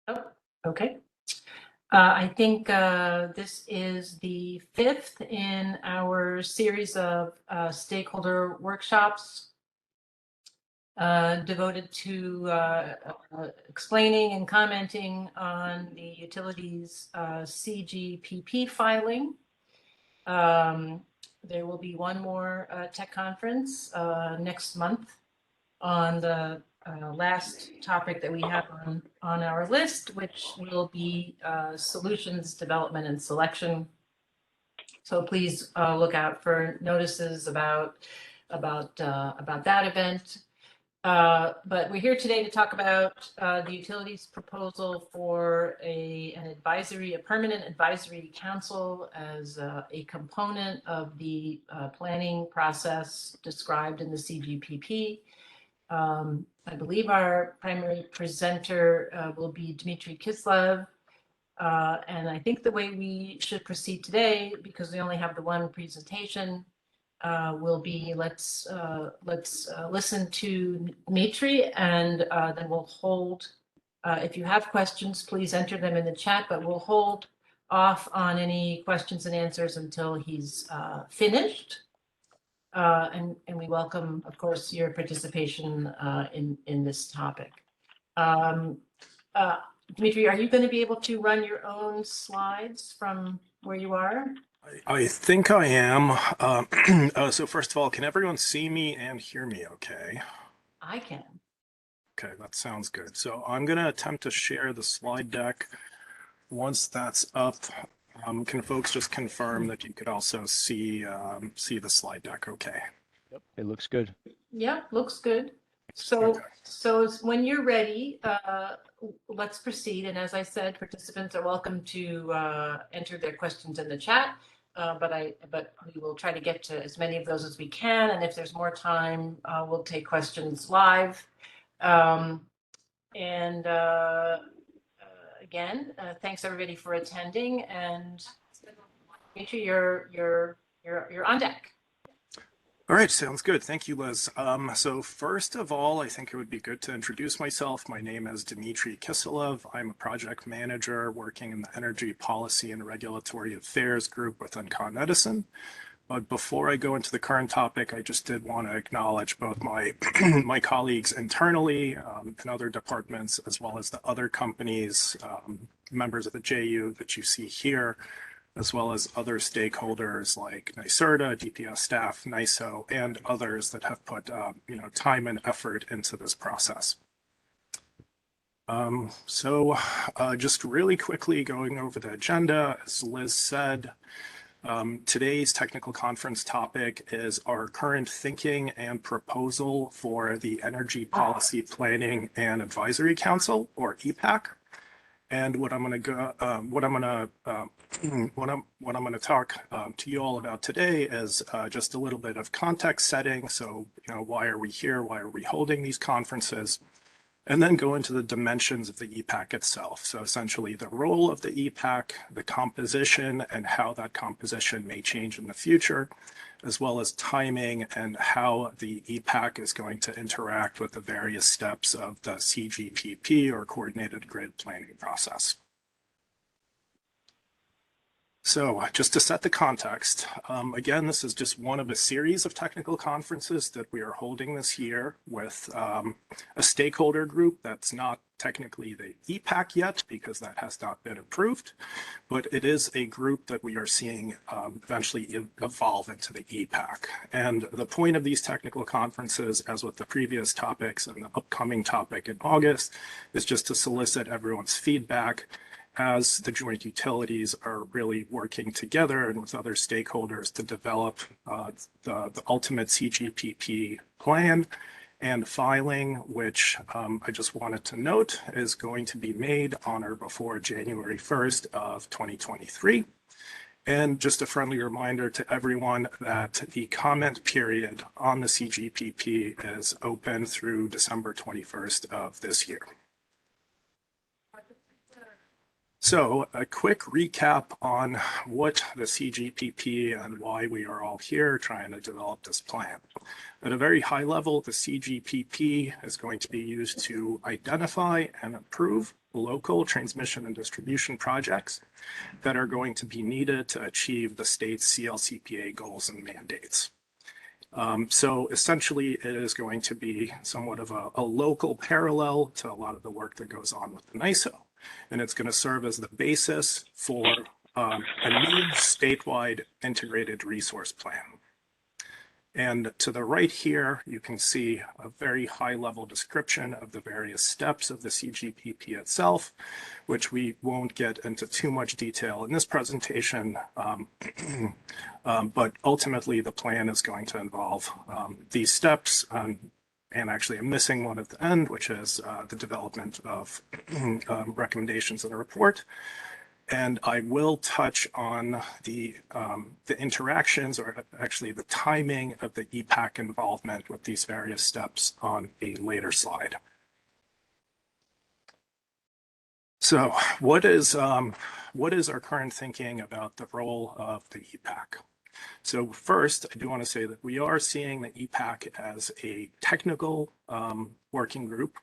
Oh, okay. I think this is the fifth in our series of stakeholder workshops devoted to explaining and commenting on the utilities CGPP filing. There will be one more tech conference next month on the last topic that we have on our list, which will be solutions development and selection. So please look out for notices about that event. But we're here today to talk about the utilities proposal for a permanent advisory council as a component of the planning process described in the CGPP. I believe our primary presenter will be Dmitry Kiselev. And I think the way we should proceed today, because we only have the one presentation, will be let's listen to Dmitry, and then we'll hold. If you have questions, please enter them in the chat, but we'll hold off on any questions and answers until he's finished. And we welcome, of course, your participation in this topic. Dmitry, are you going to be able to run your own slides from where you are? I think I am. So first of all, can everyone see me and hear me okay? I can. Okay, that sounds good. So I'm going to attempt to share the slide deck. Once that's up, can folks just confirm that you could also see the slide deck okay? Yep, it looks good. Yeah, looks good. So when you're ready, let's proceed. And as I said, participants are welcome to enter their questions in the chat. But we will try to get to as many of those as we can. And if there's more time, we'll take questions live. Again, thanks everybody for attending. And Dmitry, you're on deck. All right, sounds good. Thank you, Liz. So first of all, I think it would be good to introduce myself. My name is Dmitry Kiselev. I'm a project manager working in the Energy Policy and Regulatory Affairs group within Con Edison. But before I go into the current topic, I just did want to acknowledge both my my colleagues internally in other departments, as well as the other companies, members of the JU that you see here, as well as other stakeholders like NYSERDA, DPS staff, NYSO, and others that have put time and effort into this process. Just really quickly going over the agenda, as Liz said, today's technical conference topic is our current thinking and proposal for the Energy Policy Planning and Advisory Council, or EPPAC. And what I'm going to talk to you all about today is just a little bit of context setting. So, why are we here? Why are we holding these conferences? And then go into the dimensions of the EPPAC itself. So essentially the role of the EPPAC, the composition, and how that composition may change in the future, as well as timing and how the EPPAC is going to interact with the various steps of the CGPP, or Coordinated Grid Planning process. So just to set the context, again, this is just one of a series of technical conferences that we are holding this year with a stakeholder group that's not technically the EPPAC yet, because that has not been approved, but it is a group that we are seeing eventually evolve into the EPPAC. And the point of these technical conferences, as with the previous topics and the upcoming topic in August, is just to solicit everyone's feedback as the joint utilities are really working together and with other stakeholders to develop the ultimate CGPP plan and filing, which I just wanted to note is going to be made on or before January 1st of 2023. And just a friendly reminder to everyone that the comment period on the CGPP is open through December 21st of this year. So a quick recap on what the CGPP and why we are all here trying to develop this plan. At a very high level, the CGPP is going to be used to identify and approve local transmission and distribution projects that are going to be needed to achieve the state's CLCPA goals and mandates. So essentially, it is going to be somewhat of a local parallel to a lot of the work that goes on with the NISO. And it's going to serve as the basis for a new statewide integrated resource plan. And to the right here, you can see a very high-level description of the various steps of the CGPP itself, which we won't get into too much detail in this presentation, but ultimately the plan is going to involve these steps, and actually I'm missing one at the end, which is the development of recommendations in a report. And I will touch on the interactions, or actually the timing of the EPPAC involvement with these various steps on a later slide. So what is our current thinking about the role of the EPPAC? So first, I do want to say that we are seeing the EPPAC as a technical working group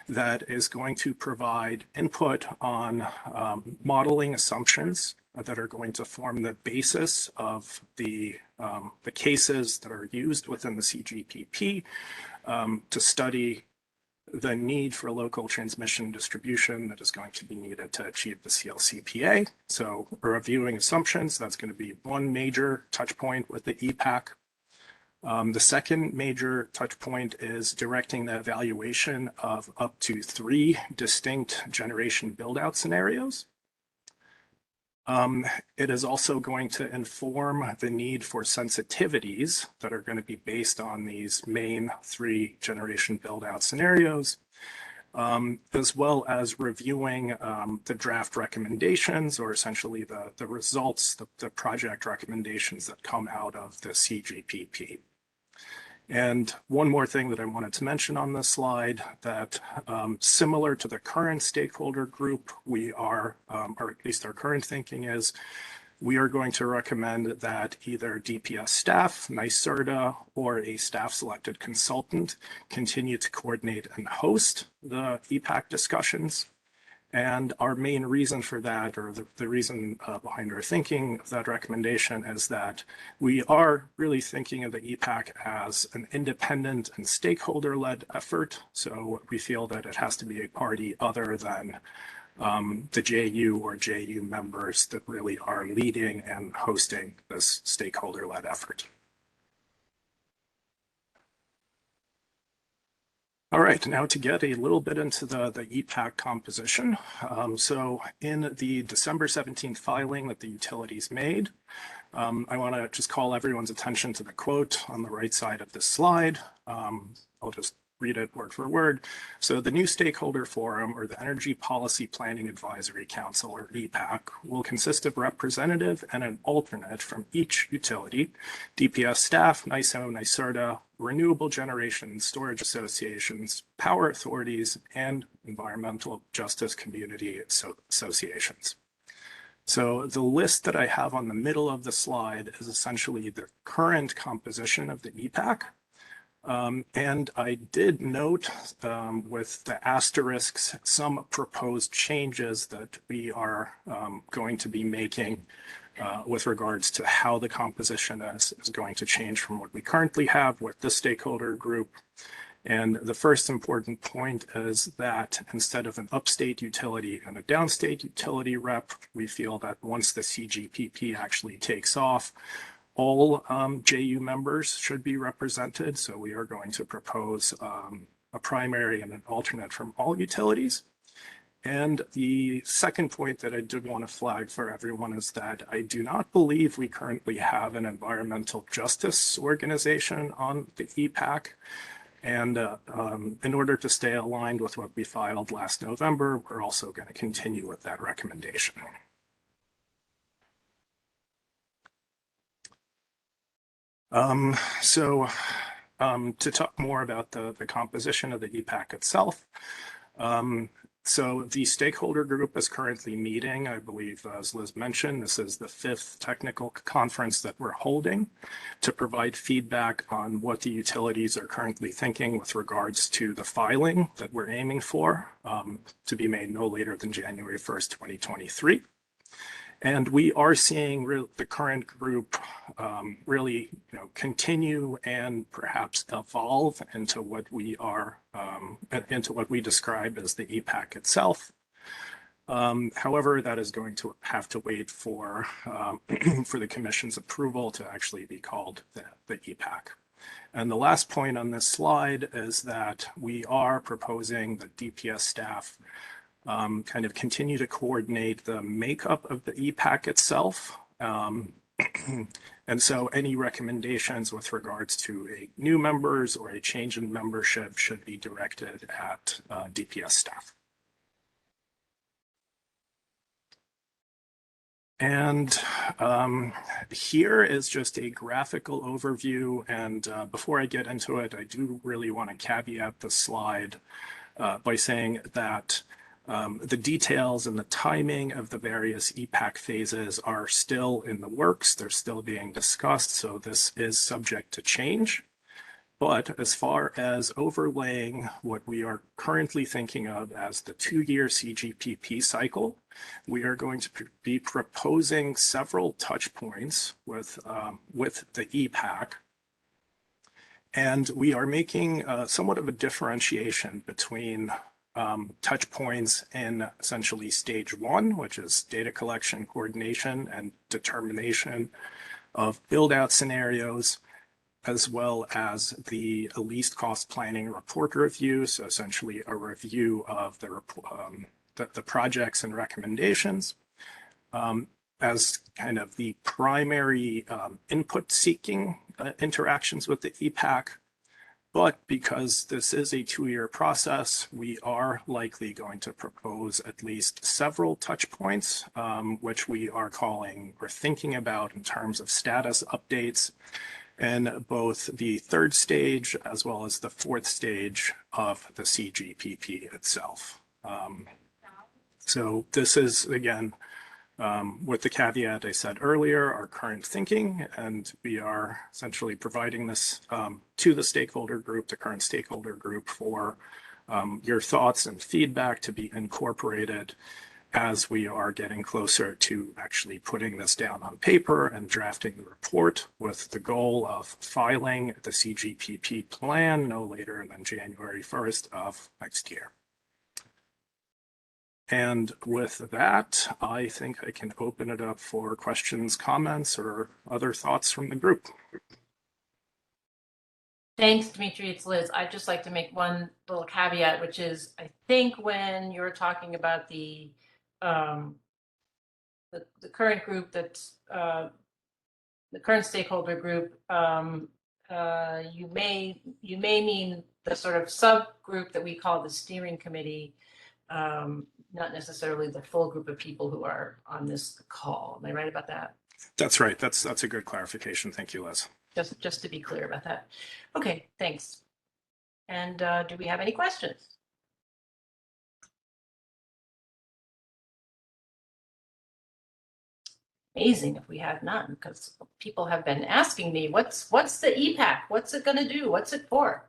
that is going to provide input on modeling assumptions that are going to form the basis of the cases that are used within the CGPP to study the need for local transmission distribution that is going to be needed to achieve the CLCPA. So we're reviewing assumptions. That's going to be one major touch point with the EPPAC. The second major touch point is directing the evaluation of up to 3 distinct generation build-out scenarios. It is also going to inform the need for sensitivities that are going to be based on these main 3 generation build-out scenarios, as well as reviewing the draft recommendations, or essentially the results, the project recommendations that come out of the CGPP. And one more thing that I wanted to mention on this slide, that similar to the current stakeholder group, we are, or at least our current thinking is, we are going to recommend that either DPS staff, NYSERDA, or a staff-selected consultant continue to coordinate and host the EPPAC discussions. And our main reason for that, or the reason behind our thinking of that recommendation, is that we are really thinking of the EPPAC as an independent and stakeholder-led effort. So we feel that it has to be a party other than the JU or JU members that really are leading and hosting this stakeholder-led effort. All right, now to get a little bit into the EPPAC composition. So in the December 17th filing that the utilities made, I want to just call everyone's attention to the quote on the right side of this slide. I'll just read it word for word. So the new stakeholder forum, or the Energy Policy Planning Advisory Council, or EPPAC, will consist of representative and an alternate from each utility, DPS staff, NYSO, NYSERDA, renewable generation and storage associations, power authorities, and environmental justice community associations. So the list that I have on the middle of the slide is essentially the current composition of the EPPAC. And I did note with the asterisks some proposed changes that we are going to be making with regards to how the composition is going to change from what we currently have with the stakeholder group. And the first important point is that instead of an upstate utility and a downstate utility rep, we feel that once the CGPP actually takes off, all JU members should be represented. So we are going to propose a primary and an alternate from all utilities. And the second point that I did want to flag for everyone is that I do not believe we currently have an environmental justice organization on the EPPAC. And in order to stay aligned with what we filed last November, we're also going to continue with that recommendation. To talk more about the composition of the EPPAC itself, So the stakeholder group is currently meeting. I believe, as Liz mentioned, this is the 5th technical conference that we're holding to provide feedback on what the utilities are currently thinking with regards to the filing that we're aiming for to be made no later than January 1st, 2023. And we are seeing the current group really, continue and perhaps evolve into what we describe as the EPPAC itself. However, that is going to have to wait for for the Commission's approval to actually be called the EPPAC. And the last point on this slide is that we are proposing the DPS staff kind of continue to coordinate the makeup of the EPPAC itself. And so any recommendations with regards to new members or a change in membership should be directed at DPS staff. And here is just a graphical overview. And before I get into it, I do really want to caveat the slide by saying that the details and the timing of the various EPPAC phases are still in the works. They're still being discussed, so this is subject to change. But as far as overlaying what we are currently thinking of as the 2-year CGPP cycle, we are going to be proposing several touch points with the EPPAC. And we are making somewhat of a differentiation between touch points in essentially stage 1, which is data collection, coordination, and determination of build-out scenarios, as well as the least cost planning report review, so essentially a review of the projects and recommendations, as kind of the primary input-seeking interactions with the EPPAC. But because this is a 2-year process, we are likely going to propose at least several touch points, which we are calling or thinking about in terms of status updates in both the 3rd stage as well as the 4th stage of the CGPP itself. So this is, again, with the caveat I said earlier, our current thinking, and we are essentially providing this to the stakeholder group, the current stakeholder group, for your thoughts and feedback to be incorporated as we are getting closer to actually putting this down on paper and drafting the report, with the goal of filing the CGPP plan no later than January 1st of next year. And with that, I think I can open it up for questions, comments, or other thoughts from the group. Thanks, Dimitri. It's Liz. I'd just like to make one little caveat, which is I think when you're talking about the current group, that's the current stakeholder group, you may mean the sort of subgroup that we call the steering committee, not necessarily the full group of people who are on this call. Am I right about that? That's right. That's a good clarification. Thank you, Liz. Just to be clear about that. Okay, thanks. And do we have any questions? Amazing if we had none, because people have been asking me, what's the EPPAC? What's it going to do? What's it for?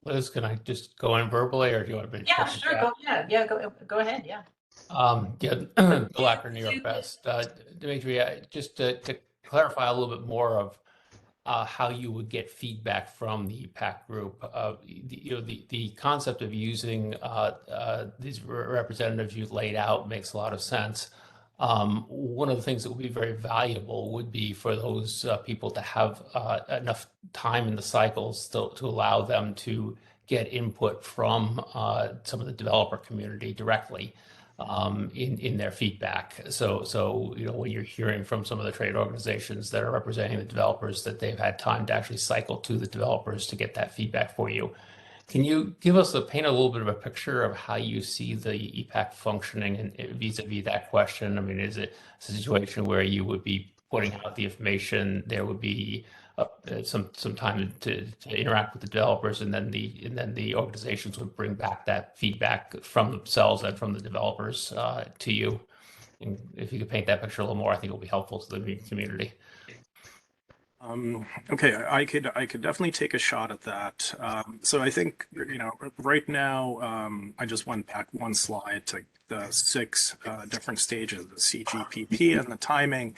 Liz, can I just go in verbally, or do you want to be? Yeah, sure. Go ahead. Yeah. Bill Acker, New York Best. Dimitri, just to clarify a little bit more of how you would get feedback from the EPPAC group. The concept of using these representatives you laid out makes a lot of sense. One of the things that would be very valuable would be for those people to have enough time in the cycles to allow them to get input from some of the developer community directly in their feedback. So when you're hearing from some of the trade organizations that are representing the developers, that they've had time to actually cycle to the developers to get that feedback for you. Can you paint a little bit of a picture of how you see the EPPAC functioning and vis-a-vis that question? I mean, is it a situation where you would be putting out the information, there would be some time to interact with the developers, and then the organizations would bring back that feedback from themselves and from the developers to you. And if you could paint that picture a little more, I think it will be helpful to the community. Okay, I could definitely take a shot at that. So I think, right now, I just went back one slide to the 6 different stages of the CGPP and the timing.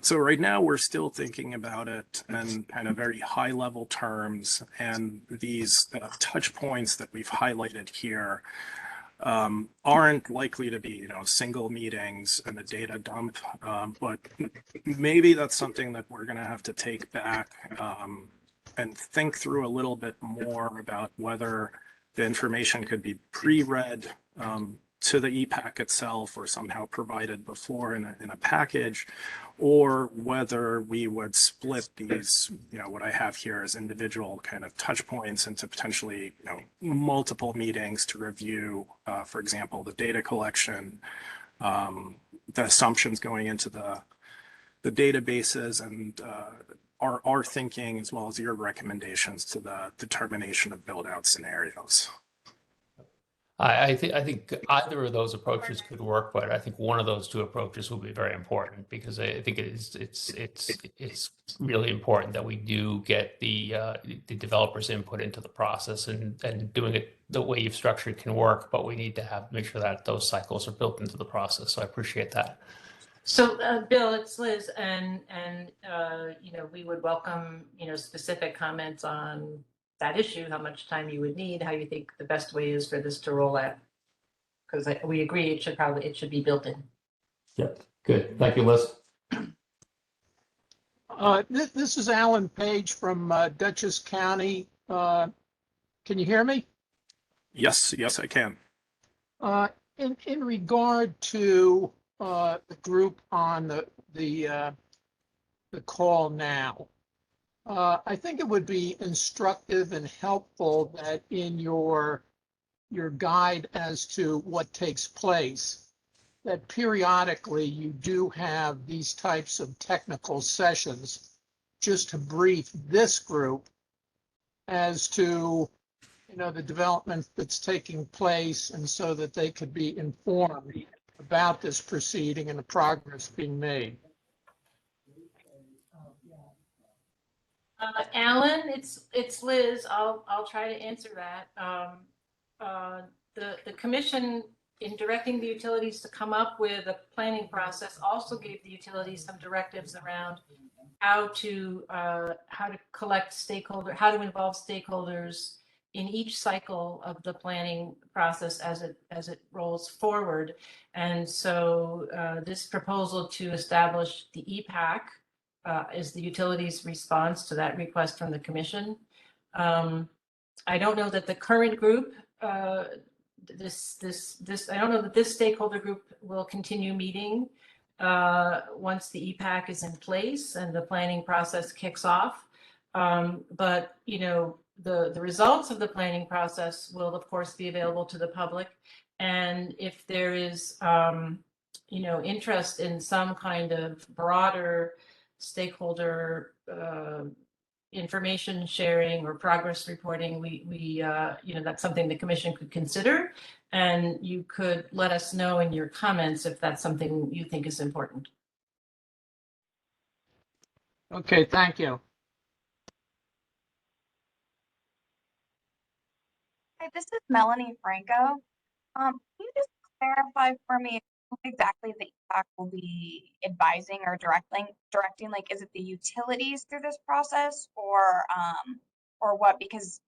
So right now we're still thinking about it in kind of very high level terms, and these touch points that we've highlighted here aren't likely to be, single meetings and a data dump, but maybe that's something that we're going to have to take back and think through a little bit more about whether the information could be pre-read to the EPPAC itself or somehow provided before in a package, or whether we would split these, what I have here as individual kind of touch points into potentially, multiple meetings to review, for example, the data collection, the assumptions going into the databases, and our thinking as well as your recommendations to the determination of build-out scenarios. I think either of those approaches could work, but I think one of those 2 approaches will be very important, because I think it's really important that we do get the developers' input into the process, and doing it the way you've structured can work, but we need to make sure that those cycles are built into the process. So I appreciate that. So, Bill, it's Liz, and we would welcome, specific comments on that issue, how much time you would need, how you think the best way is for this to roll out. Because we agree it should be built in. Yep. Good. Thank you, Liz. This is Alan Page from Dutchess County. Can you hear me? Yes, I can. In regard to the group on the call now, I think it would be instructive and helpful that in your guide as to what takes place, that periodically you do have these types of technical sessions just to brief this group as to the development that's taking place, and so that they could be informed about this proceeding and the progress being made. Alan, it's Liz. I'll try to answer that. The commission, in directing the utilities to come up with a planning process, also gave the utilities some directives around how to collect how to involve stakeholders in each cycle of the planning process as it rolls forward. And so this proposal to establish the EPPAC is the utilities' response to that request from the commission. I don't know that the current group, I don't know that this stakeholder group will continue meeting once the EPPAC is in place and the planning process kicks off. But the results of the planning process will, of course, be available to the public. And if there is, interest in some kind of broader stakeholder information sharing or progress reporting, we that's something the commission could consider. And you could let us know in your comments if that's something you think is important. Okay, thank you. Hi, this is Melanie Franco. Can you just clarify for me who exactly the EPPAC will be advising or directing? Like, is it the utilities through this process, or what? Because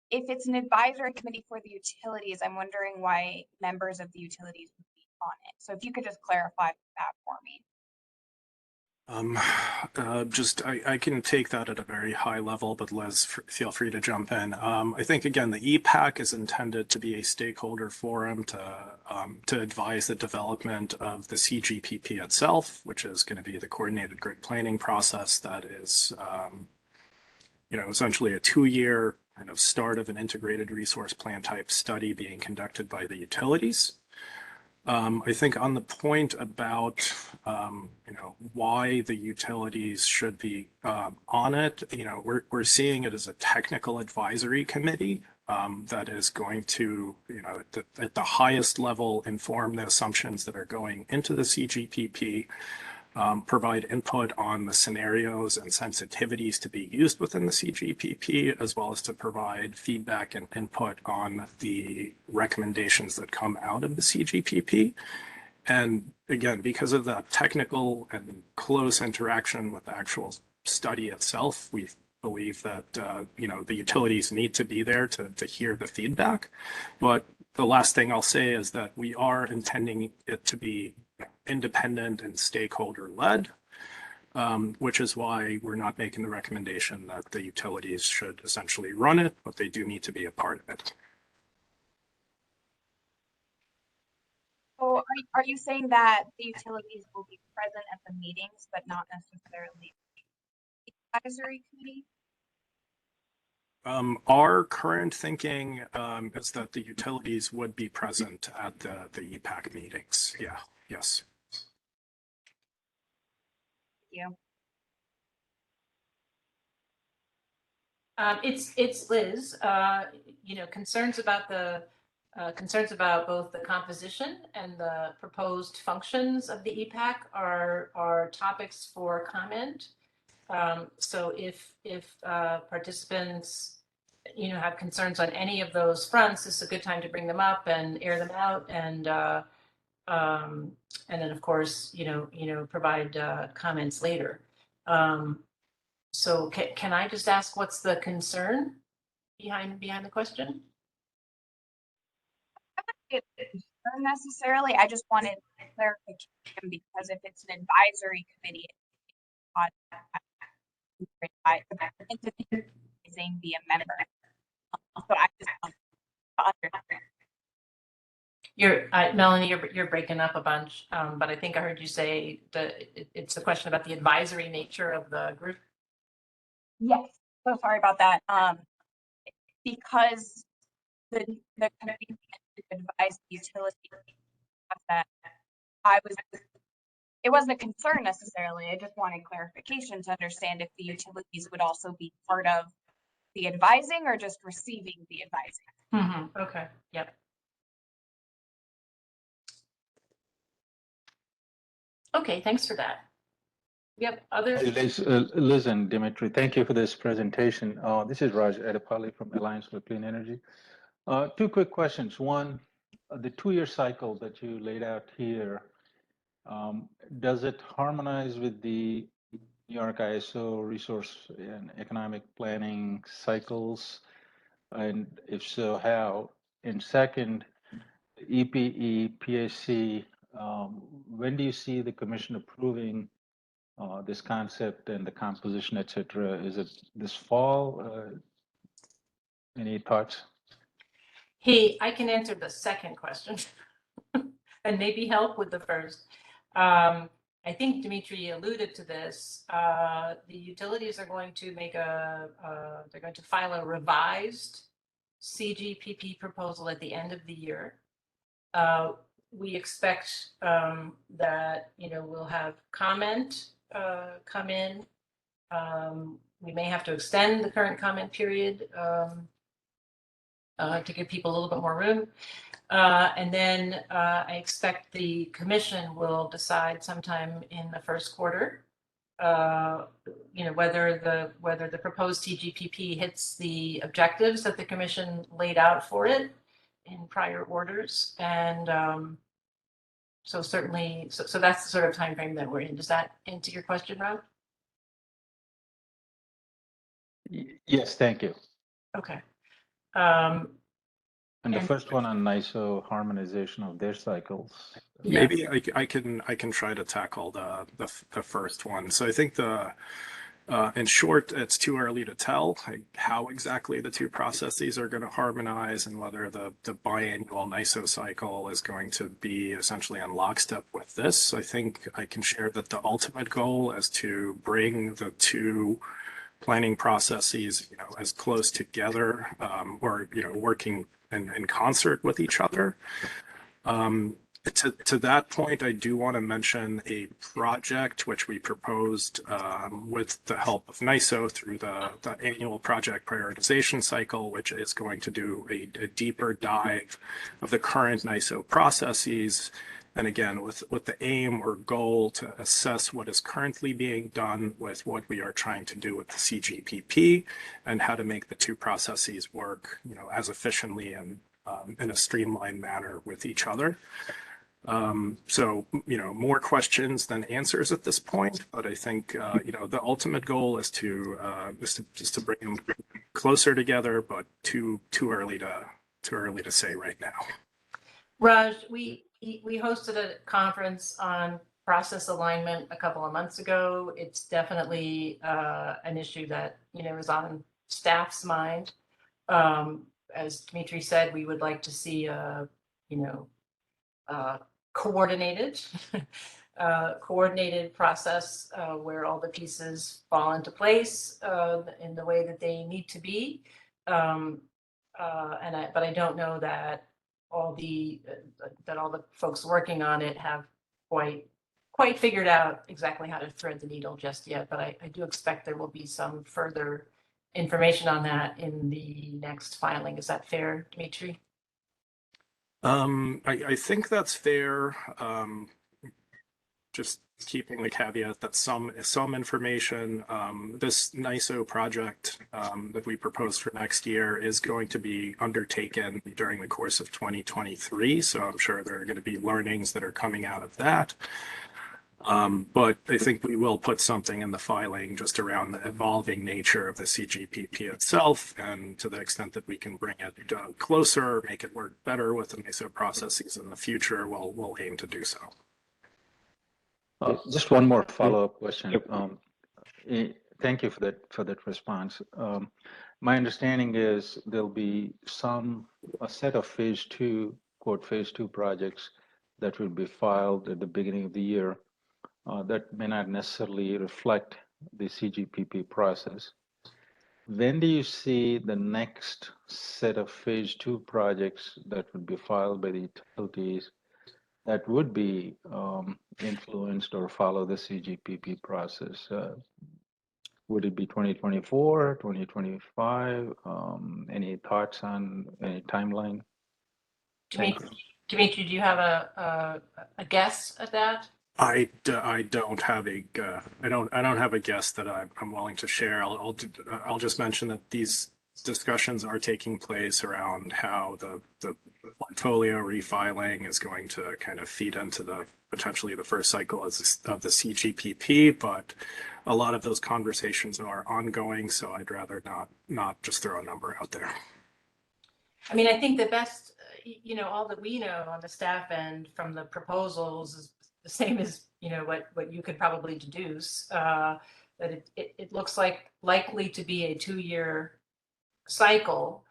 if it's an advisory committee for the utilities, I'm wondering why members of the utilities would be on it. So if you could just clarify that for me. I can take that at a very high level, but Liz, feel free to jump in. I think, again, the EPPAC is intended to be a stakeholder forum to advise the development of the CGPP itself, which is going to be the coordinated grid planning process that is, essentially a 2-year kind of start of an integrated resource plan type study being conducted by the utilities. I think on the point about, why the utilities should be on it, we're seeing it as a technical advisory committee that is going to, at the highest level, inform the assumptions that are going into the CGPP, provide input on the scenarios and sensitivities to be used within the CGPP, as well as to provide feedback and input on the recommendations that come out of the CGPP. And again, because of the technical and close interaction with the actual study itself, we believe that the utilities need to be there to hear the feedback. But the last thing I'll say is that we are intending it to be independent and stakeholder-led, which is why we're not making the recommendation that the utilities should essentially run it, but they do need to be a part of it. So are you saying that the utilities will be present at the meetings, but not necessarily the advisory committee? Our current thinking is that the utilities would be present at the EPPAC meetings. Yeah, yes. You. It's Liz. Concerns about both the composition and the proposed functions of the EPPAC are topics for comment. So if participants, have concerns on any of those fronts, this is a good time to bring them up and air them out, and then of course, provide comments later. So can I just ask, what's the concern behind the question? Necessarily, I just wanted clarification because if it's an advisory committee, be a member. So I just want to understand. Melanie, you're breaking up a bunch, but I think I heard you say that it's a question about the advisory nature of the group. Yes, so sorry about that. Because the committee advised the utility that it wasn't a concern necessarily. I just wanted clarification to understand if the utilities would also be part of the advising or just receiving the advising. Okay. Yep. Okay. Thanks for that. Yep. Other. Hey, Liz and Dimitri, thank you for this presentation. This is Raj Edapalli from Alliance for Clean Energy. Two quick questions. One, the 2-year cycle that you laid out here, does it harmonize with the New York ISO resource and economic planning cycles? And if so, how? And second, EPPAC, when do you see the commission approving this concept and the composition, et cetera? Is it this fall? Any thoughts? Hey, I can answer the second question and maybe help with the first. I think Dimitri alluded to this. The utilities are going to they're going to file a revised CGPP proposal at the end of the year. We expect that, we'll have comment come in. We may have to extend the current comment period to give people a little bit more room. And then I expect the commission will decide sometime in the first quarter, whether the proposed CGPP hits the objectives that the commission laid out for it in prior orders. And so certainly, so that's the sort of time frame that we're in. Does that answer your question, Rob? Yes, thank you. Okay. And the first one on NISO harmonization of their cycles. Maybe I can try to tackle the first one. So I think in short, it's too early to tell how exactly the two processes are going to harmonize and whether the biannual NISO cycle is going to be essentially in lockstep with this. I think I can share that the ultimate goal is to bring the two planning processes, as close together or working in concert with each other. To that point, I do want to mention a project which we proposed with the help of NISO through the annual project prioritization cycle, which is going to do a deeper dive of the current NISO processes. And again, with the aim or goal to assess what is currently being done with what we are trying to do with the CGPP and how to make the two processes work, as efficiently and in a streamlined manner with each other. So, more questions than answers at this point, but I think, the ultimate goal is to bring them closer together, but too early to say right now. Raj, we hosted a conference on process alignment a couple of months ago. It's definitely an issue that, is on staff's mind. As Dimitri said, we would like to see coordinated process where all the pieces fall into place in the way that they need to be. But I don't know that all the folks working on it have quite figured out exactly how to thread the needle just yet. But I do expect there will be some further information on that in the next filing. Is that fair, Dimitri? I think that's fair. Just keeping the caveat that some information, this NISO project that we proposed for next year is going to be undertaken during the course of 2023. So I'm sure there are going to be learnings that are coming out of that. But I think we will put something in the filing just around the evolving nature of the CGPP itself, and to the extent that we can bring it closer, make it work better with the NISO processes in the future, we'll aim to do so. Just one more follow-up question. Thank you for that response. My understanding is there'll be a set of phase two projects that will be filed at the beginning of the year that may not necessarily reflect the CGPP process. When do you see the next set of phase two projects that would be filed by the utilities that would be influenced or follow the CGPP process? Would it be 2024, 2025? Any thoughts on any timeline? Dimitri, do you have a guess at that? I don't have a guess that I'm willing to share. I'll just mention that these discussions are taking place around how the portfolio refiling is going to kind of feed into potentially the first cycle of the CGPP, but a lot of those conversations are ongoing, so I'd rather not just throw a number out there. I mean, I think the best, all that we know on the staff end from the proposals is the same as, what you could probably deduce, that it looks likely to be a 2-year cycle.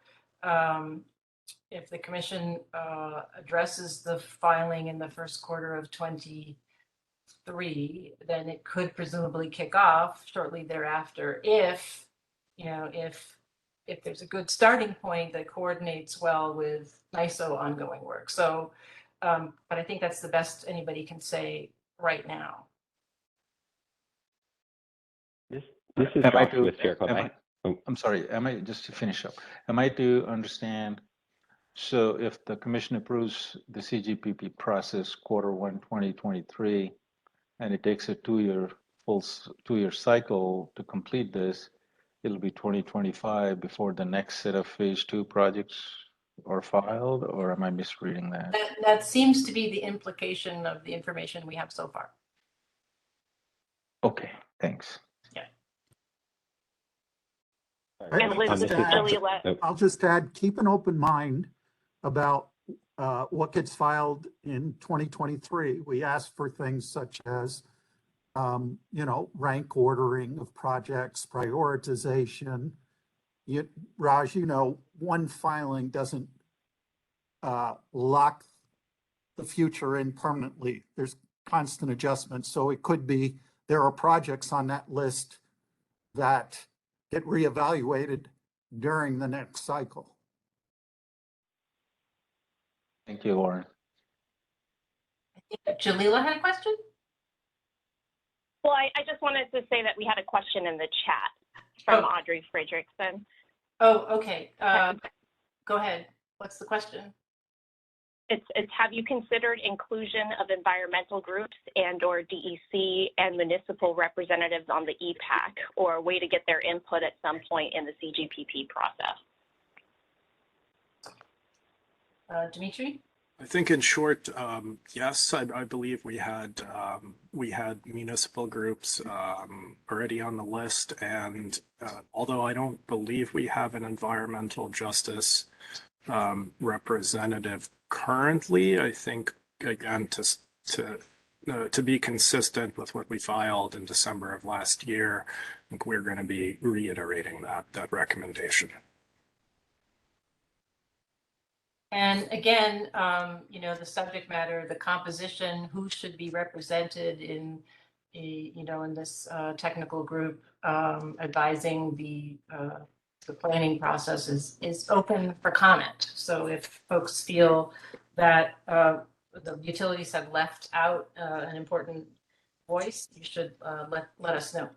If the commission addresses the filing in the first quarter of 2023, then it could presumably kick off shortly thereafter if there's a good starting point that coordinates well with NISO ongoing work. So, but I think that's the best anybody can say right now. This is Josh with Chair Club. I'm sorry, just to finish up, am I to understand, so if the commission approves the CGPP process Q1 2023, and it takes a full 2-year cycle to complete this, it'll be 2025 before the next set of phase two projects are filed, or am I misreading that? That seems to be the implication of the information we have so far. Okay, thanks. I'll just add, keep an open mind about what gets filed in 2023. We ask for things such as, rank ordering of projects, prioritization. Raj, one filing doesn't lock the future in permanently. There's constant adjustments. So it could be there are projects on that list that get reevaluated during the next cycle. Thank you, Warren. Jalila had a question? Well, I just wanted to say that we had a question in the chat from Oh. Audrey Fredrickson. Oh, okay. Go ahead. What's the question? It's have you considered inclusion of environmental groups and or DEC and municipal representatives on the EPPAC, or a way to get their input at some point in the CGPP process? Dimitri? I think in short, yes, I believe we had municipal groups already on the list, and although I don't believe we have an environmental justice representative currently, I think again to be consistent with what we filed in December of last year, I think we're going to be reiterating that recommendation. And again, the subject matter, the composition, who should be represented in in this technical group advising the planning process is open for comment. So if folks feel that the utilities have left out an important voice, you should let us know.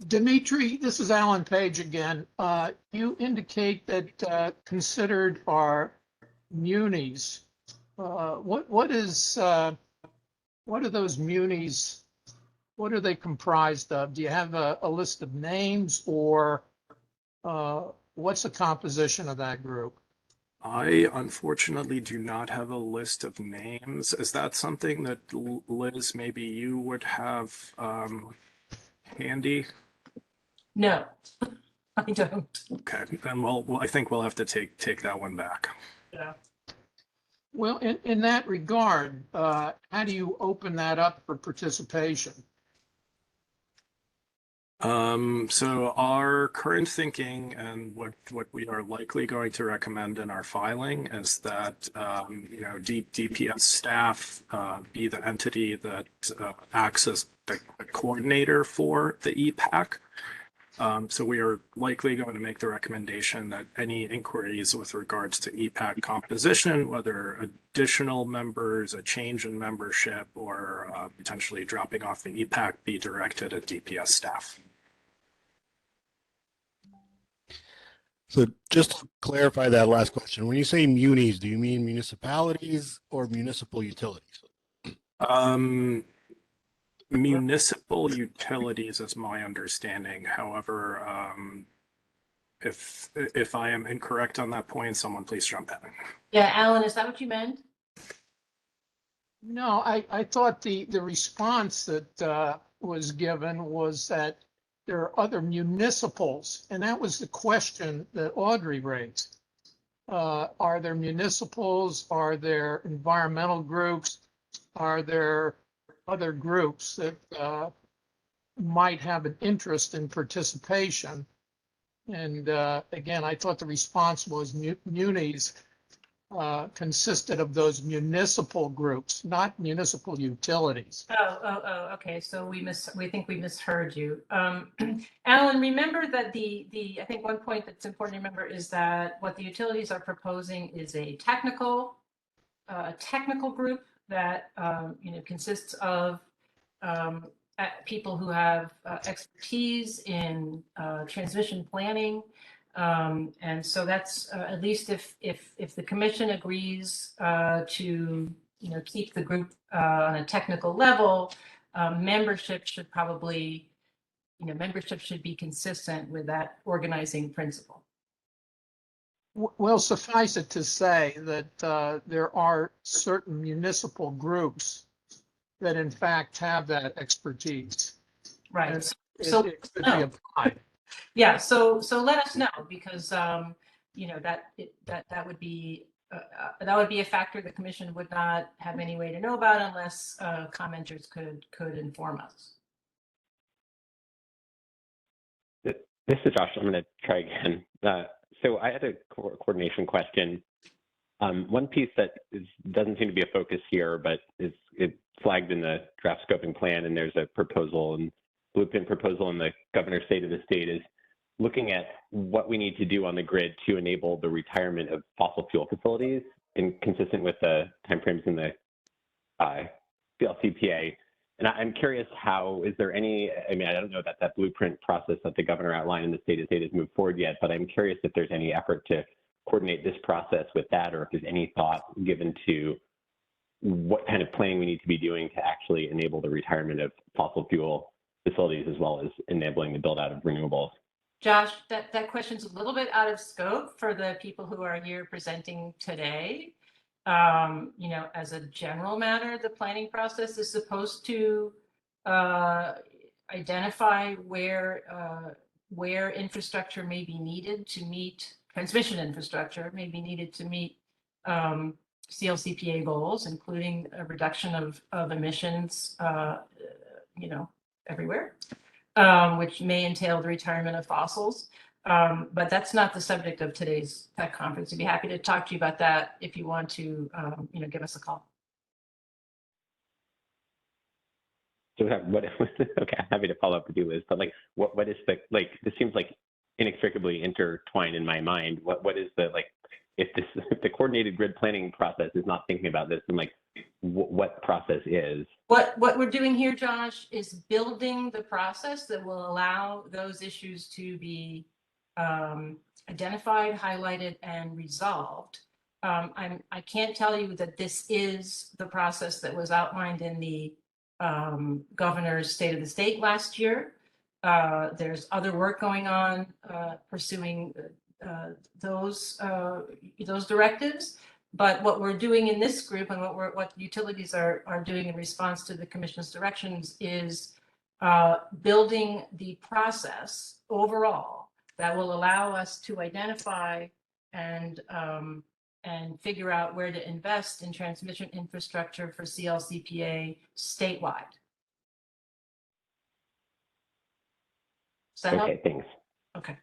Dimitri, this is Alan Page again. You indicate that considered are munis. What are those munis? What are they comprised of? Do you have a list of names, or what's the composition of that group? I unfortunately do not have a list of names. Is that something that Liz, maybe you would have handy? No, I don't. Okay, then I think we'll have to take that one back. Yeah. Well, in that regard, how do you open that up for participation? So our current thinking and what we are likely going to recommend in our filing is that DPS staff be the entity that acts as the coordinator for the EPPAC. So we are likely going to make the recommendation that any inquiries with regards to EPPAC composition, whether additional members, a change in membership, or potentially dropping off the EPPAC, be directed at DPS staff. So just to clarify that last question, when you say munis, do you mean municipalities or municipal utilities? Municipal utilities is my understanding. However, if I am incorrect on that point, someone please jump in. Yeah, Alan, is that what you meant? No, I thought the response that was given was that there are other municipals, and that was the question that Audrey raised. Are there municipals? Are there environmental groups? Are there other groups that might have an interest in participation? And again, I thought the response was munis consisted of those municipal groups, not municipal utilities. Okay. So we think we misheard you. Alan, remember that I think one point that's important to remember is that what the utilities are proposing is a technical group that consists of people who have expertise in transmission planning. And so that's at least if the commission agrees to keep the group on a technical level, membership should probably be consistent with that organizing principle. Well, suffice it to say that there are certain municipal groups that in fact have that expertise. Right. And So it could be applied. yeah. So let us know, because that would be a factor the commission would not have any way to know about unless commenters could inform us. This is Josh. I'm going to try again. So I had a coordination question. One piece that doesn't seem to be a focus here, but it's flagged in the draft scoping plan, and there's a proposal and blueprint proposal in the governor's state of the state, is looking at what we need to do on the grid to enable the retirement of fossil fuel facilities, and consistent with the timeframes in the CLCPA. And I'm curious how, is there any, I mean, I don't know that that blueprint process that the governor outlined in the state of state has moved forward yet, but I'm curious if there's any effort to coordinate this process with that, or if there's any thought given to what kind of planning we need to be doing to actually enable the retirement of fossil fuel facilities, as well as enabling the build out of renewables. Josh, that question's a little bit out of scope for the people who are here presenting today. You know, as a general matter, the planning process is supposed to identify where infrastructure may be needed to meet, transmission infrastructure may be needed to meet CLCPA goals, including a reduction of emissions, you know, everywhere, which may entail the retirement of fossils. But that's not the subject of today's tech conference. I'd be happy to talk to you about that if you want to, you know, give us a call. So what, okay, I'm happy to follow up with you, Liz, but like, what is the, like, this seems like inextricably intertwined in my mind. What is the, like, if the coordinated grid planning process is not thinking about this, then like, what process is? What we're doing here, Josh, is building the process that will allow those issues to be identified, highlighted, and resolved. I can't tell you that this is the process that was outlined in the governor's State of the State last year. There's other work going on pursuing those directives. But what we're doing in this group, and what utilities are doing in response to the commission's directions, is building the process overall that will allow us to identify and figure out where to invest in transmission infrastructure for CLCPA statewide. Does that help? Okay, thanks. Okay.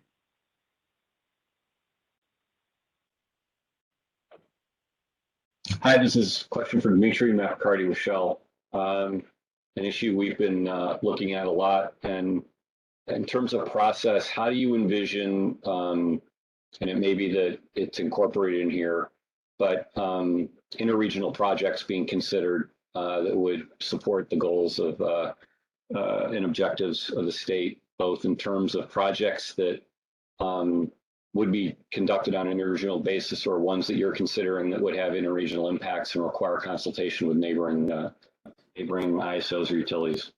Hi, this is a question for Dimitri, Matt McCarty with Shell. An issue we've been looking at a lot, and in terms of process, how do you envision, and it may be that it's incorporated in here, but interregional projects being considered that would support the goals of and objectives of the state, both in terms of projects that would be conducted on an interregional basis, or ones that you're considering that would have interregional impacts and require consultation with neighboring ISOs or utilities?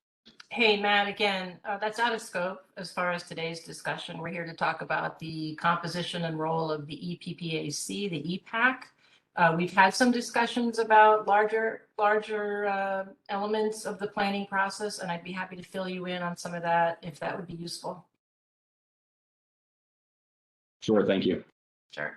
Hey, Matt, again, that's out of scope as far as today's discussion. We're here to talk about the composition and role of the EPPAC, the EPPAC. We've had some discussions about larger elements of the planning process, and I'd be happy to fill you in on some of that if that would be useful. Sure, thank you. Sure.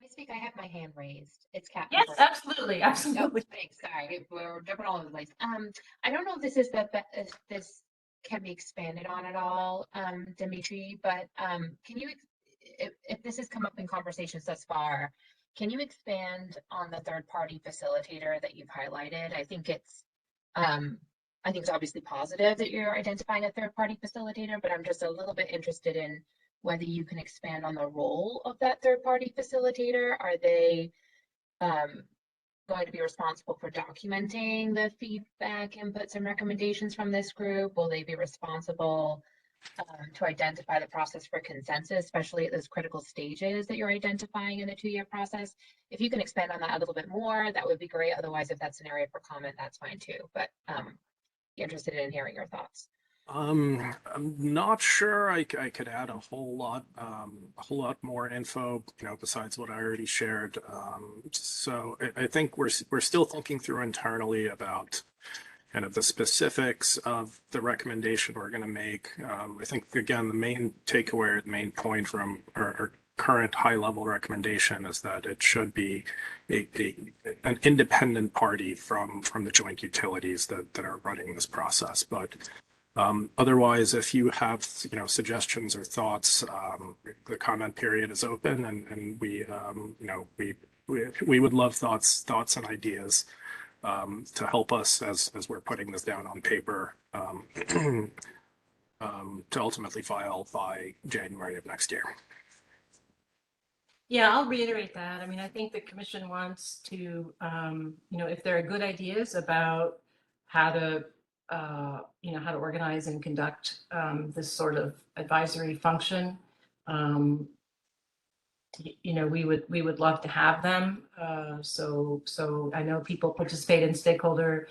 I speak. I have my hand raised. It's Kat. Yes, absolutely, absolutely. Oh, thanks. Sorry, we're jumping all over the place. I don't know if this is if this can be expanded on at all, Dimitri, but can you, if this has come up in conversations thus far, can you expand on the third-party facilitator that you've highlighted? I think it's obviously positive that you're identifying a third-party facilitator, but I'm just a little bit interested in whether you can expand on the role of that third-party facilitator. Are they going to be responsible for documenting the feedback, inputs, and recommendations from this group? Will they be responsible to identify the process for consensus, especially at those critical stages that you're identifying in the 2-year process? If you can expand on that a little bit more, that would be great. Otherwise, if that's an area for comment, that's fine too. But interested in hearing your thoughts. I'm not sure I could add a whole lot more info, you know, besides what I already shared. So I think we're still thinking through internally about kind of the specifics of the recommendation we're going to make. I think, again, the main takeaway, the main point from our current high-level recommendation is that it should be an independent party from the joint utilities that are running this process. But otherwise, if you have, you know, suggestions or thoughts, the comment period is open, and we would love thoughts and ideas to help us as we're putting this down on paper to ultimately file by January of next year. Yeah, I'll reiterate that. I mean, I think the commission wants to, if there are good ideas about how to, how to organize and conduct this sort of advisory function, we would love to have them. So I know people participate in different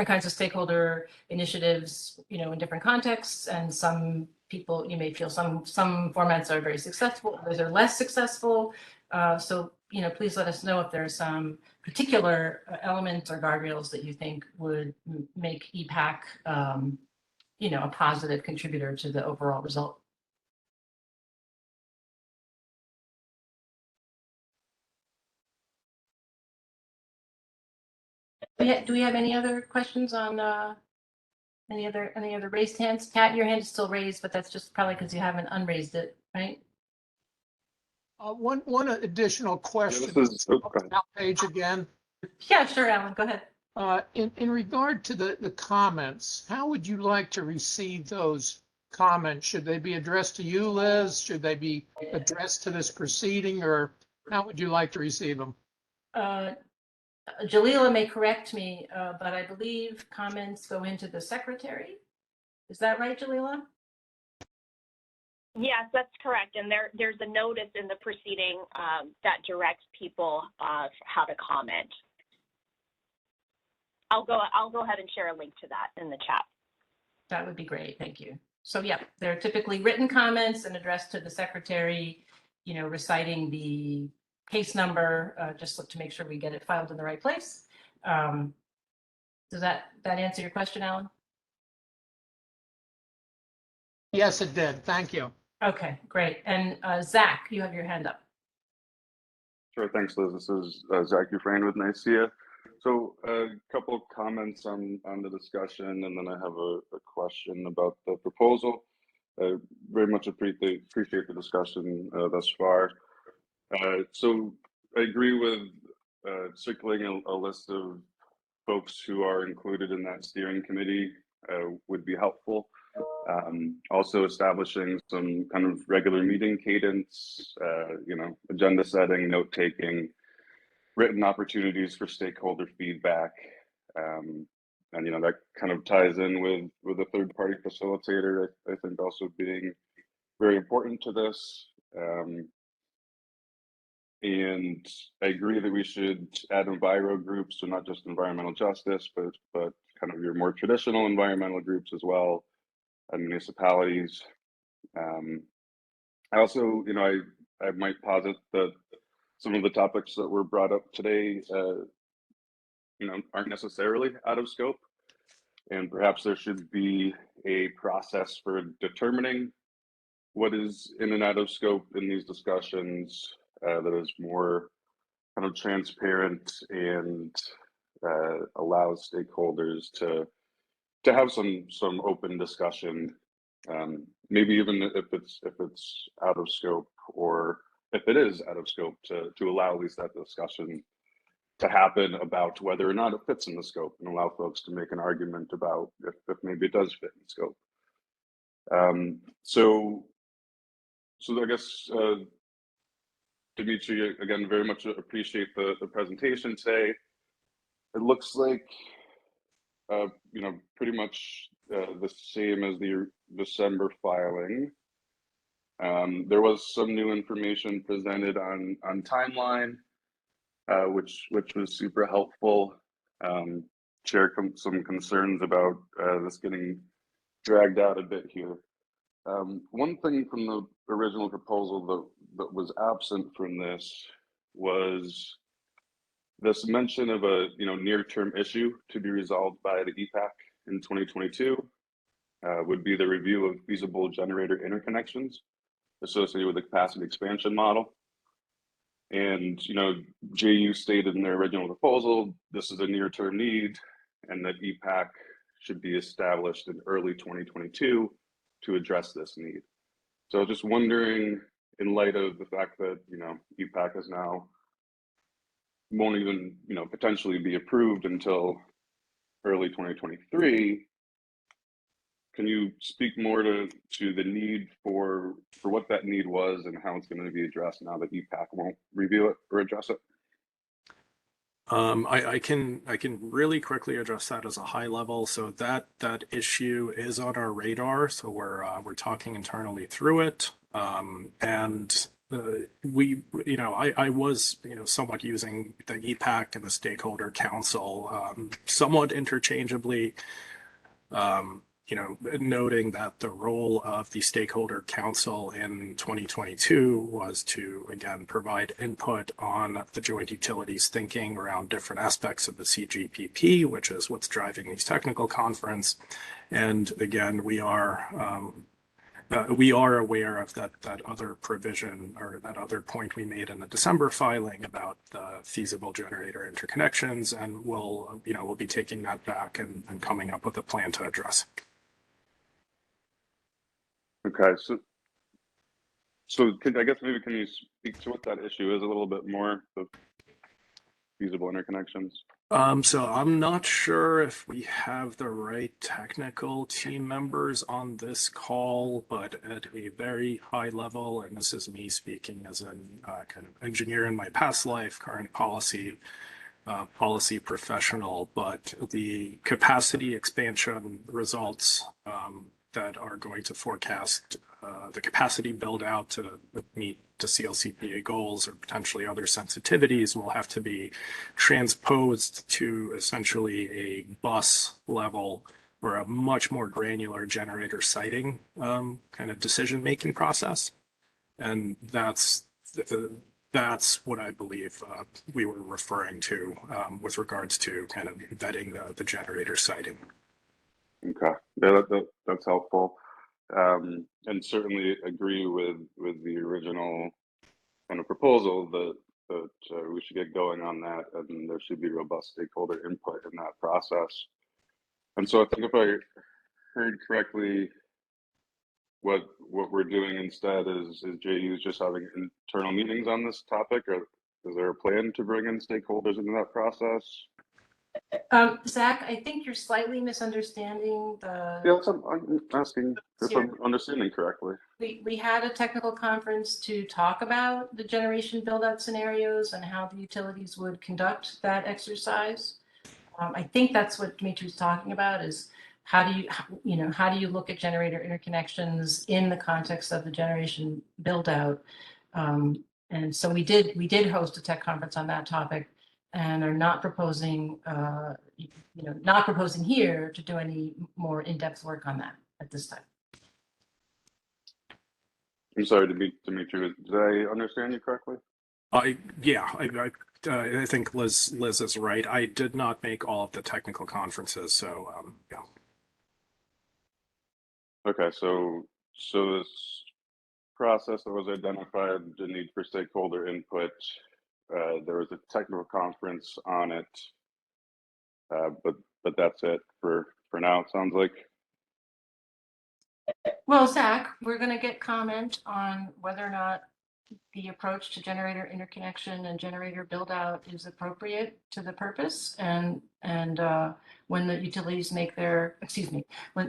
kinds of stakeholder initiatives, in different contexts, and some people, you may feel some formats are very successful, others are less successful. So, please let us know if there's some particular elements or guardrails that you think would make EPPAC, a positive contributor to the overall result. Do we have any other questions on any other raised hands? Kat, your hand is still raised, but that's just probably because you haven't unraised it, right? One additional question. this is, oh, go ahead. That page again. Yeah, sure, Alan, go ahead. In regard to the comments, how would you like to receive those comments? Should they be addressed to you, Liz? Should they be addressed to this proceeding, or how would you like to receive them? Jalila may correct me, but I believe comments go into the secretary. Is that right, Jalila? Yes, that's correct. And there's a notice in the proceeding that directs people how to comment. I'll go ahead and share a link to that in the chat. That would be great. Thank you. So yeah, they're typically written comments and addressed to the secretary, reciting the case number, just to make sure we get it filed in the right place. Does that answer your question, Alan? Yes, it did. Thank you. Okay, great. And Zach, you have your hand up. Sure, thanks, Liz. This is Zach Dufresne with NICEA. So a couple of comments on the discussion, and then I have a question about the proposal. I very much appreciate the discussion thus far. So I agree with circling a list of folks who are included in that steering committee would be helpful. Also establishing some kind of regular meeting cadence, agenda setting, note taking, written opportunities for stakeholder feedback. And that kind of ties in with a third party facilitator, I think also being very important to this. And I agree that we should add enviro groups, so not just environmental justice, but kind of your more traditional environmental groups as well, and municipalities. I also, I might posit that some of the topics that were brought up today, aren't necessarily out of scope, and perhaps there should be a process for determining what is in and out of scope in these discussions that is more kind of transparent and allows stakeholders to have some open discussion, maybe even if it's out of scope, or if it is out of scope, to allow at least that discussion to happen about whether or not it fits in the scope, and allow folks to make an argument about if maybe it does fit in scope. So I guess, Dimitri, again, very much appreciate the presentation today. It looks like, pretty much the same as the December filing. There was some new information presented on timeline, which was super helpful. Share some concerns about this getting dragged out a bit here. One thing from the original proposal that was absent from this was this mention of a near-term issue to be resolved by the EPPAC in 2022. Would be the review of feasible generator interconnections associated with the capacity expansion model. And JU stated in their original proposal, this is a near-term need, and that EPPAC should be established in early 2022 to address this need. So just wondering, in light of the fact that EPPAC is now won't even potentially be approved until early 2023, can you speak more to the need for what that need was and how it's going to be addressed now that EPPAC won't review it or address it? I can really quickly address that as a high level. So that issue is on our radar. So we're talking internally through it. And we, I was, somewhat using the EPPAC and the Stakeholder Council somewhat interchangeably. Noting that the role of the Stakeholder Council in 2022 was to, again, provide input on the joint utilities thinking around different aspects of the CGPP, which is what's driving these technical conference. And again, we are aware of that other provision or that other point we made in the December filing about the feasible generator interconnections, and we'll be taking that back and coming up with a plan to address. Okay, so I guess maybe can you speak to what that issue is a little bit more, the feasible interconnections? So I'm not sure if we have the right technical team members on this call, but at a very high level, and this is me speaking as an kind of engineer in my past life, current policy professional, but the capacity expansion results that are going to forecast the capacity build out to meet the CLCPA goals or potentially other sensitivities will have to be transposed to essentially a bus level or a much more granular generator siting kind of decision-making process. And that's what I believe we were referring to with regards to kind of vetting the generator siting. Okay, yeah, that's helpful. And certainly agree with the original kind of proposal that we should get going on that, and there should be robust stakeholder input in that process. And so I think if I heard correctly, what we're doing instead is JU's just having internal meetings on this topic, or is there a plan to bring in stakeholders into that process? Zach, I think you're slightly misunderstanding the. Yeah, I'm asking if I'm understanding correctly. We had a technical conference to talk about the generation build-out scenarios and how the utilities would conduct that exercise. I think that's what Dimitri's talking about is how do you look at generator interconnections in the context of the generation build-out? And so we did host a tech conference on that topic and are not proposing here to do any more in-depth work on that at this time. I'm sorry, Dimitri, did I understand you correctly? I think Liz is right. I did not make all of the technical conferences, so yeah. Okay, so this process that was identified, the need for stakeholder input, there was a technical conference on it, but that's it for now, it sounds like. Well, Zach, we're going to get comment on whether or not the approach to generator interconnection and generator build out is appropriate to the purpose. And when the utilities when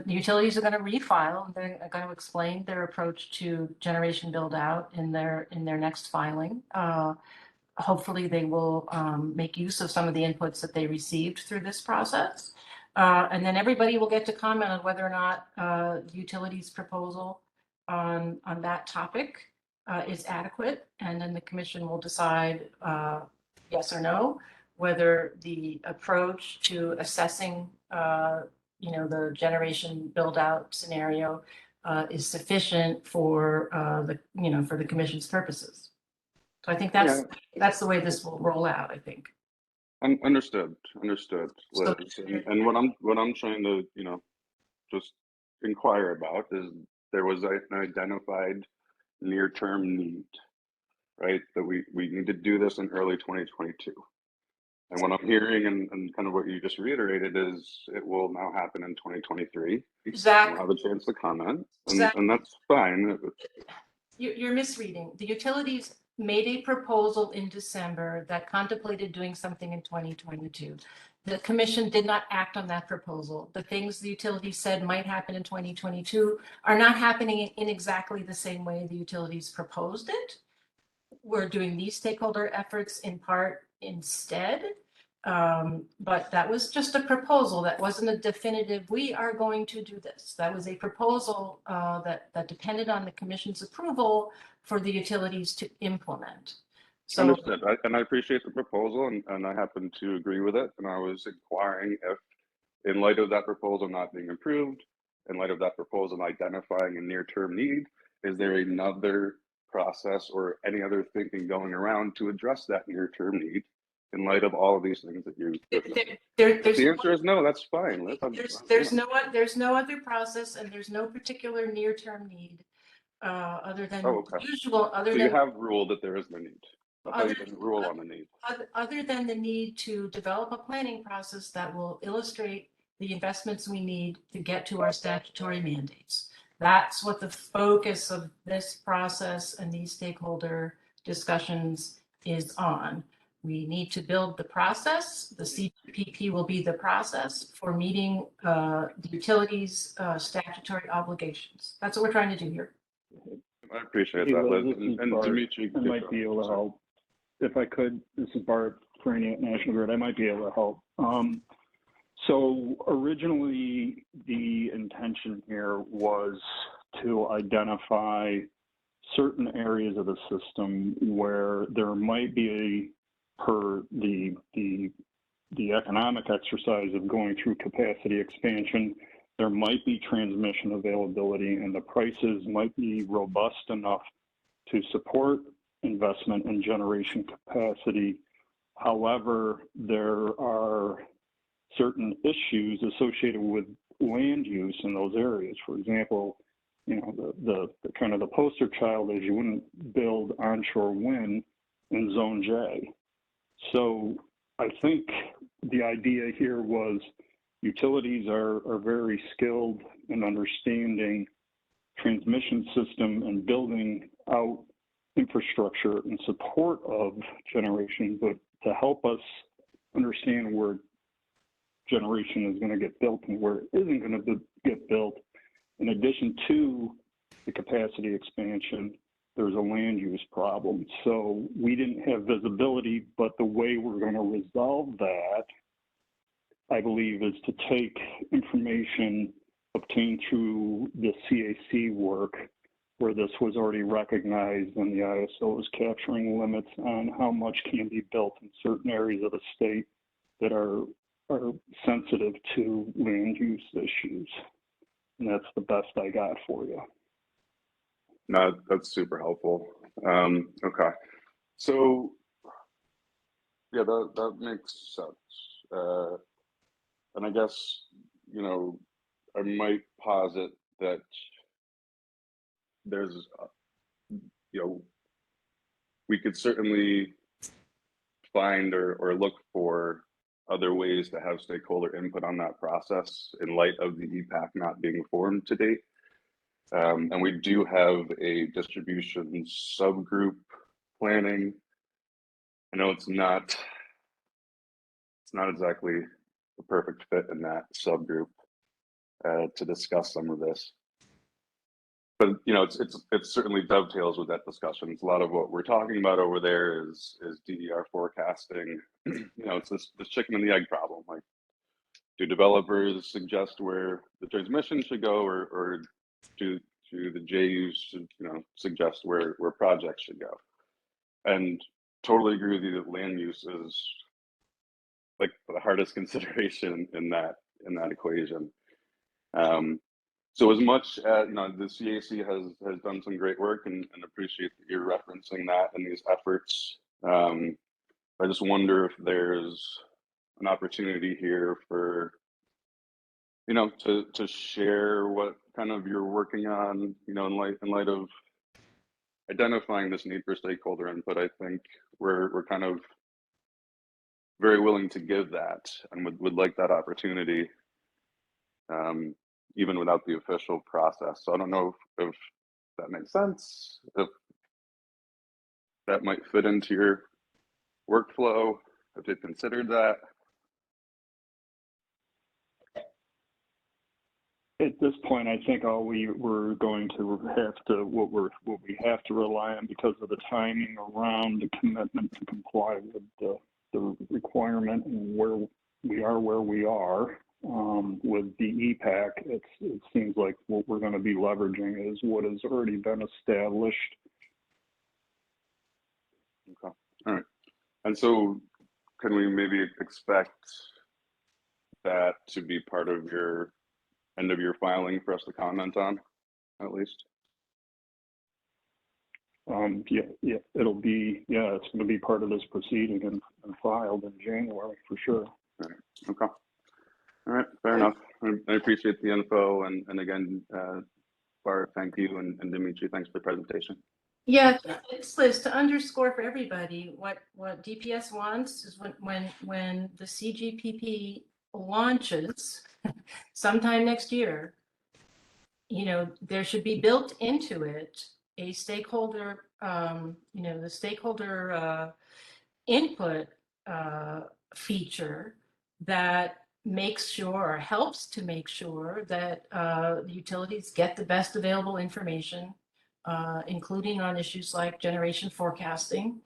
the utilities are going to refile, they're going to explain their approach to generation build out in their next filing. Hopefully they will make use of some of the inputs that they received through this process. And then everybody will get to comment on whether or not the utilities proposal on that topic is adequate. And then the commission will decide yes or no, whether the approach to assessing the generation build out scenario is sufficient for the commission's purposes. So I think that's the way this will roll out, I think. Understood, Liz. And what I'm trying to, just inquire about is there was an identified near-term need, right? That we need to do this in early 2022. And what I'm hearing and kind of what you just reiterated is it will now happen in 2023. Zach, we'll have a chance to comment, Zach, and that's fine. You're misreading. The utilities made a proposal in December that contemplated doing something in 2022. The commission did not act on that proposal. The things the utilities said might happen in 2022 are not happening in exactly the same way the utilities proposed it. We're doing these stakeholder efforts in part instead. But that was just a proposal. That wasn't a definitive, we are going to do this. That was a proposal that depended on the commission's approval for the utilities to implement. So Understood. And I appreciate the proposal, and I happen to agree with it. And I was inquiring if, in light of that proposal not being approved, in light of that proposal identifying a near-term need, is there another process or any other thinking going around to address that near-term need in light of all of these things that you? If the answer is no, that's fine. there's no other process, and there's no particular near-term need other than usual. So you have ruled that there is no need. I thought you didn't rule on the need. Other than the need to develop a planning process that will illustrate the investments we need to get to our statutory mandates. That's what the focus of this process and these stakeholder discussions is on. We need to build the process. The CPP will be the process for meeting the utilities' statutory obligations. That's what we're trying to do here. I appreciate Hey, that, Liz, Liz. this is And Bart. Dimitri, I might be able to help. If I could, this is Bart Franie at National Grid. I might be able to help. So originally, the intention here was to identify certain areas of the system where there might be per the economic exercise of going through capacity expansion, there might be transmission availability and the prices might be robust enough to support investment in generation capacity. However, there are certain issues associated with land use in those areas. For example, you know, the kind of the poster child is you wouldn't build onshore wind in Zone J. So I think the idea here was utilities are very skilled in understanding transmission system and building out infrastructure in support of generation, but to help us understand where generation is going to get built and where it isn't going to get built, in addition to the capacity expansion, there's a land use problem. So we didn't have visibility, but the way we're going to resolve that, I believe, is to take information obtained through the CAC work, where this was already recognized and the ISO is capturing limits on how much can be built in certain areas of the state that are sensitive to land use issues. And that's the best I got for you. No, that's super helpful. Okay. So, yeah, that makes sense. And I guess, you know, I might posit that there's, you know, we could certainly find or look for other ways to have stakeholder input on that process in light of the EPPAC not being formed to date. And we do have a distribution subgroup planning. I know it's not exactly a perfect fit in that subgroup to discuss some of this. But you know, it certainly dovetails with that discussion. It's a lot of what we're talking about over there is DER forecasting. You know, it's this chicken and the egg problem. Like, do developers suggest where the transmission should go, or do the JUs should, you know, suggest where projects should go? And totally agree with you that land use is like the hardest consideration in that equation. So as much as, you know, the CAC has done some great work and appreciate that you're referencing that in these efforts. I just wonder if there's an opportunity here for, you know, to share what kind of you're working on, you know, in light of identifying this need for stakeholder input. I think we're kind of very willing to give that and would like that opportunity. Even without the official process. So I don't know if that makes sense, if that might fit into your workflow, if you've considered that. At this point, I think all we're going to have to, what we have to rely on because of the timing around the commitment to comply with the requirement and where we are with the EPPAC, it seems like what we're going to be leveraging is what has already been established. Okay, all right. And so can we maybe expect that to be part of your end of your filing for us to comment on, at least? Yeah, it'll be, it's going to be part of this proceeding and filed in January for sure. All right. Okay. All right, fair enough. I appreciate the info, and again, Bart, thank you, and Dimitri, thanks for the presentation. Yeah, it's Liz, to underscore for everybody, what DPS wants is when the CGPP launches sometime next year, you know, there should be built into it a stakeholder, you know, the stakeholder input feature that makes sure or helps to make sure that the utilities get the best available information, including on issues like generation forecasting.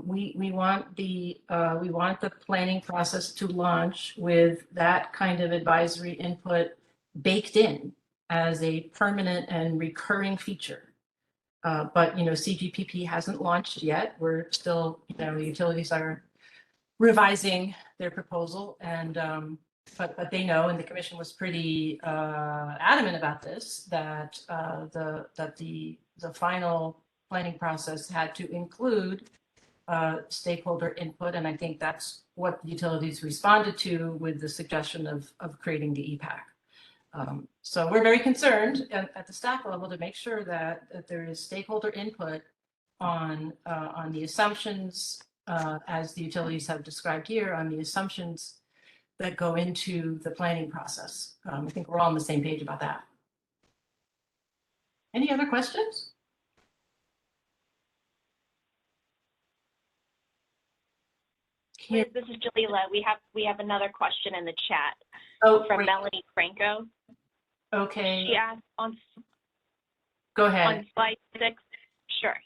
We want the planning process to launch with that kind of advisory input baked in as a permanent and recurring feature. But you know, CGPP hasn't launched yet. We're still, you know, the utilities are revising their proposal, and but they know, and the commission was pretty adamant about this, that the final planning process had to include stakeholder input, and I think that's what the utilities responded to with the suggestion of creating the EPPAC. So we're very concerned at the staff level to make sure that there is stakeholder input on the assumptions, as the utilities have described here, on the assumptions that go into the planning process. I think we're all on the same page about that. Any other questions? Liz, this is Jalila. We have another question in the chat from great. Melanie Franco. Okay. She asked Go ahead. On slide 6, sure.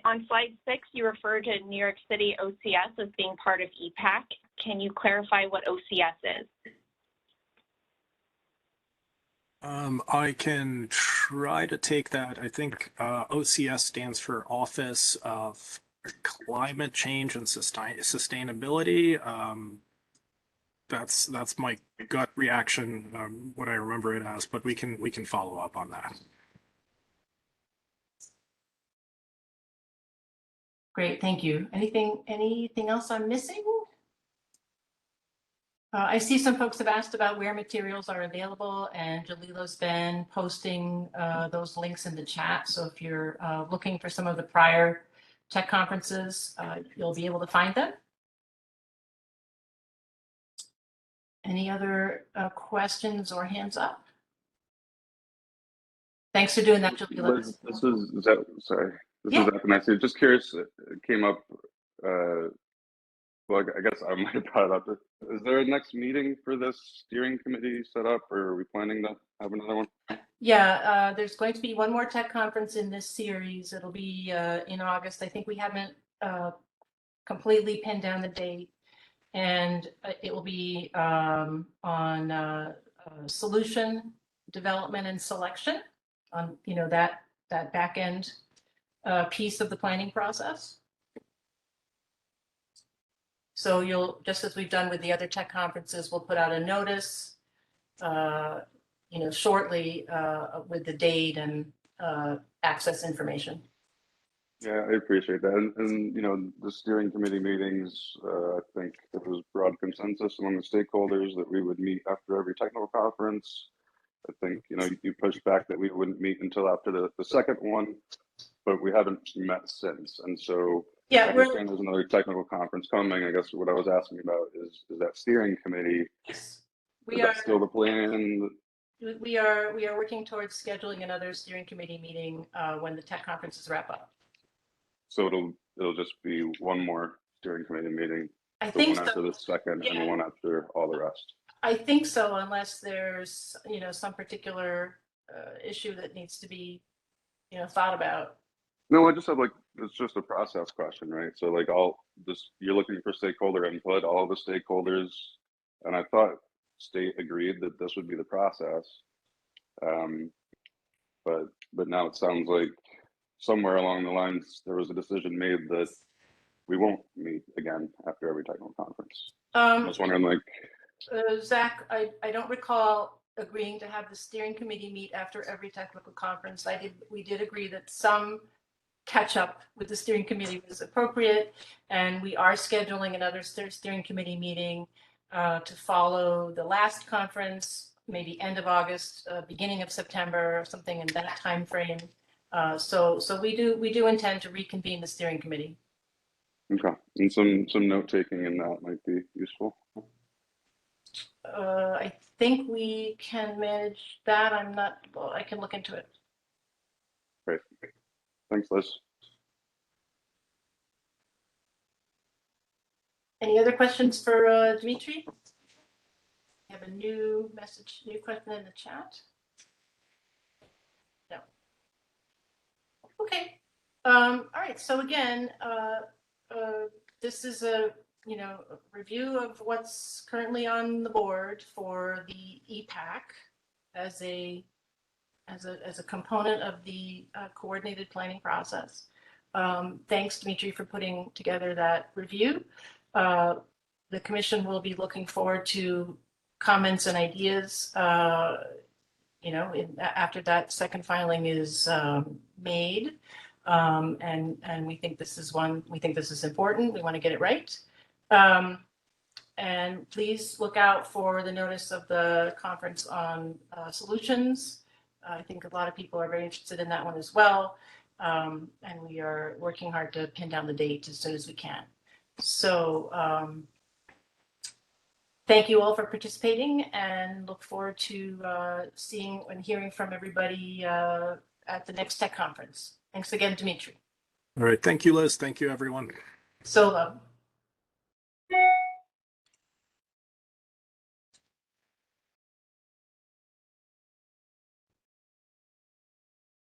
On slide 6, you refer to New York City OCS as being part of EPPAC. Can you clarify what OCS is? I can try to take that. I think OCS stands for Office of Climate Change and Sustainability. That's my gut reaction, what I remember it as, but we can follow up on that. Great, thank you. Anything else I'm missing? I see some folks have asked about where materials are available, and Jalila's been posting those links in the chat. So if you're looking for some of the prior tech conferences, you'll be able to find them. Any other questions or hands up? Thanks for doing that, Jalila. Liz, this is Athanasius. Just curious, it came up. Well, I guess I might have brought it up. Is there a next meeting for this steering committee set up, or are we planning to have another one? Yeah, there's going to be one more tech conference in this series. It'll be in August. I think we haven't completely pinned down the date, and it will be on solution development and selection, on that back end piece of the planning process. So you'll, just as we've done with the other tech conferences, we'll put out a notice, shortly with the date and access information. Yeah, I appreciate that. And the steering committee meetings, I think there was broad consensus among the stakeholders that we would meet after every technical conference. I think, you pushed back that we wouldn't meet until after the second one, but we haven't met since. And so yeah, I understand there's another technical conference coming. I guess what I was asking about is that steering committee. Yes, is that still the plan? We are working towards scheduling another steering committee meeting when the tech conferences wrap up. So it'll just be one more steering committee meeting. I think one after the second, and one after all the rest. I think so, unless there's, some particular issue that needs to be, thought about. No, I just have it's just a process question, right? So you're looking for stakeholder input, all the stakeholders, and I thought state agreed that this would be the process. But now it sounds like somewhere along the lines, there was a decision made that we won't meet again after every technical conference. I was wondering, Zach, I don't recall agreeing to have the steering committee meet after every technical conference. We did agree that some catch up with the steering committee was appropriate, and we are scheduling another steering committee meeting to follow the last conference, maybe end of August, beginning of September, or something in that time frame. So we do intend to reconvene the steering committee. okay, and some note taking in that might be useful. I think we can manage that. I can look into it. Great. Thanks, Liz. Any other questions for Dimitri? We have a new question in the chat. No. Okay. All right. So again, this is a review of what's currently on the board for the EPPAC as a component of the coordinated planning process. Thanks, Dimitri, for putting together that review. The commission will be looking forward to comments and ideas, after that second filing is made. And we think this is important. We want to get it right. And please look out for the notice of the conference on solutions. I think a lot of people are very interested in that one as well. And we are working hard to pin down the date as soon as we can. So thank you all for participating, and look forward to seeing and hearing from everybody at the next tech conference. Thanks again, Dimitri. All right. Thank you, Liz. Thank you, everyone. Solo.